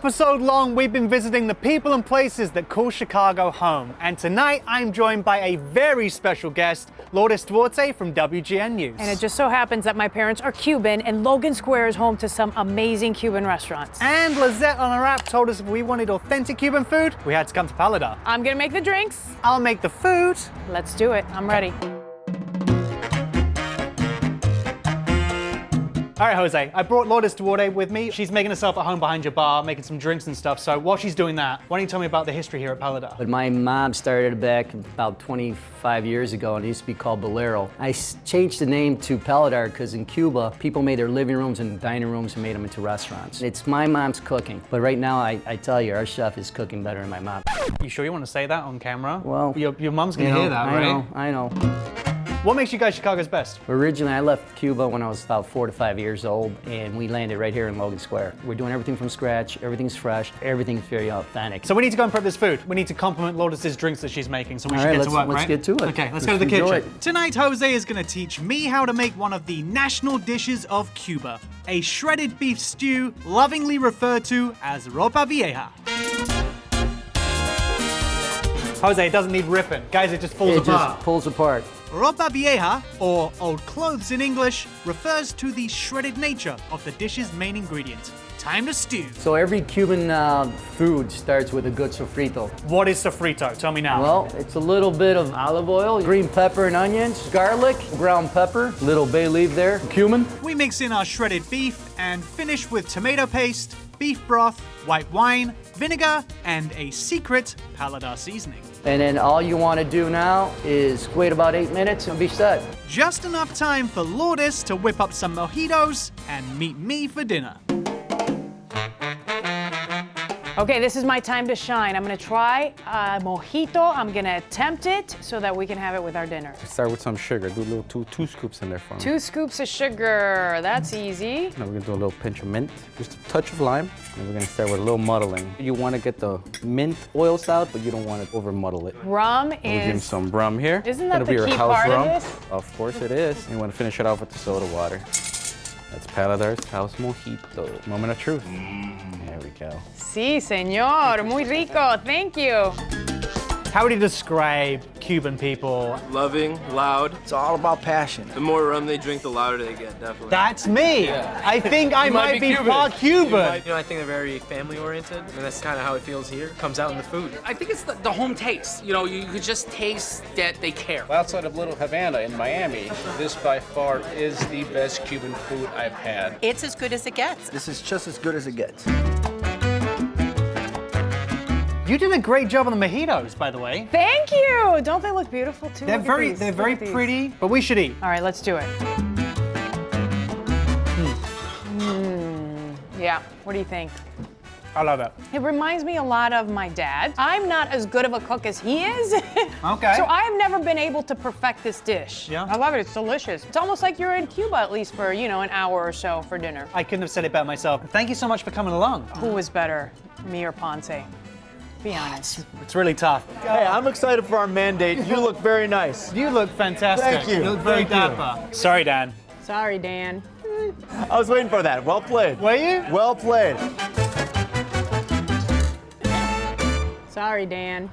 episode long, we've been visiting the people and places that call Chicago home. And tonight, I'm joined by a very special guest, Lourdes Duarte from WGN News. And it just so happens that my parents are Cuban, and Logan Square is home to some amazing Cuban restaurants. And Lizette on our app told us if we wanted authentic Cuban food, we had to come to Paladar. I'm gonna make the drinks. I'll make the food. Let's do it. I'm ready. All right, Jose, I brought Lourdes Duarte with me. She's making herself at home behind your bar, making some drinks and stuff. So while she's doing that, why don't you tell me about the history here at Paladar? But my mom started back about 25 years ago, and it used to be called Bolero. I changed the name to Paladar because in Cuba, people made their living rooms and dining rooms and made them into restaurants. It's my mom's cooking, but right now, I tell you, our chef is cooking better than my mom. You sure you want to say that on camera? Well, your mom's gonna hear that, right? I know. What makes you guys Chicago's best? Originally, I left Cuba when I was about 4 to 5 years old, and we landed right here in Logan Square. We're doing everything from scratch, everything's fresh, everything's very authentic. So we need to go and prep this food. We need to compliment Lourdes' drinks that she's making, so we should get to work, let's right? get to it. Okay, let's go to the kitchen. It. Tonight, Jose is gonna teach me how to make one of the national dishes of Cuba, a shredded beef stew, lovingly referred to as ropa vieja. Jose, it doesn't need ripping. Guys, it just falls apart. It just pulls apart. Ropa vieja, or old clothes in English, refers to the shredded nature of the dish's main ingredient. Time to stew. So every Cuban food starts with a good sofrito. What is sofrito? Tell me now. Well, it's a little bit of olive oil, green pepper and onions, garlic, ground pepper, little bay leaf there, cumin. We mix in our shredded beef and finish with tomato paste, beef broth, white wine, vinegar, and a secret Paladar seasoning. And then all you want to do now is wait about 8 minutes and be set. Just enough time for Lourdes to whip up some mojitos and meet me for dinner. Okay, this is my time to shine. I'm gonna try a mojito. I'm gonna attempt it so that we can have it with our dinner. Start with some sugar. Do a little two scoops in there for me. 2 scoops of sugar. That's easy. Now we're gonna do a little pinch of mint, just a touch of lime, and we're gonna start with a little muddling. You want to get the mint oils out, but you don't want to over muddle it. Rum We'll give him is. some rum here. Isn't that That'll the be your key house part of rum. this? Of course it is. And you want to finish it off with the soda water. That's Paladar's house mojito. Moment of truth. There we go. Sí, señor. Muy rico. Thank you. How would you describe Cuban people? Loving, loud. It's all about passion. The more rum they drink, the louder they get, definitely. That's me. Yeah. I think I might be part Cuban. I think they're very family-oriented, and that's kind of how it feels here. It comes out in the food. I think it's the home taste. You know, you could just taste that they care. Outside of Little Havana in Miami, this by far is the best Cuban food I've had. It's as good as it gets. This is just as good as it gets. You did a great job on the mojitos, by the way. Thank you. Don't they look beautiful too? They're Look at very these. Look at these. pretty, but we should eat. All right, let's do it. Yeah, what do you think? I love it. It reminds me a lot of my dad. I'm not as good of a cook as he is. Okay. So I've never been able to perfect this dish. Yeah. I love it, it's delicious. It's almost like you're in Cuba at least for, you know, an hour or so for dinner. I couldn't have said it better myself. Thank you so much for coming along. Who was better, me or Ponce? Be honest. It's really tough. Hey, I'm excited for our mandate. You look very nice. You look fantastic. Thank you. You look very Thank you. dapper. Sorry, Dan. Sorry, Dan. I was waiting for that. Well played. Were you? Well played. Sorry, Dan.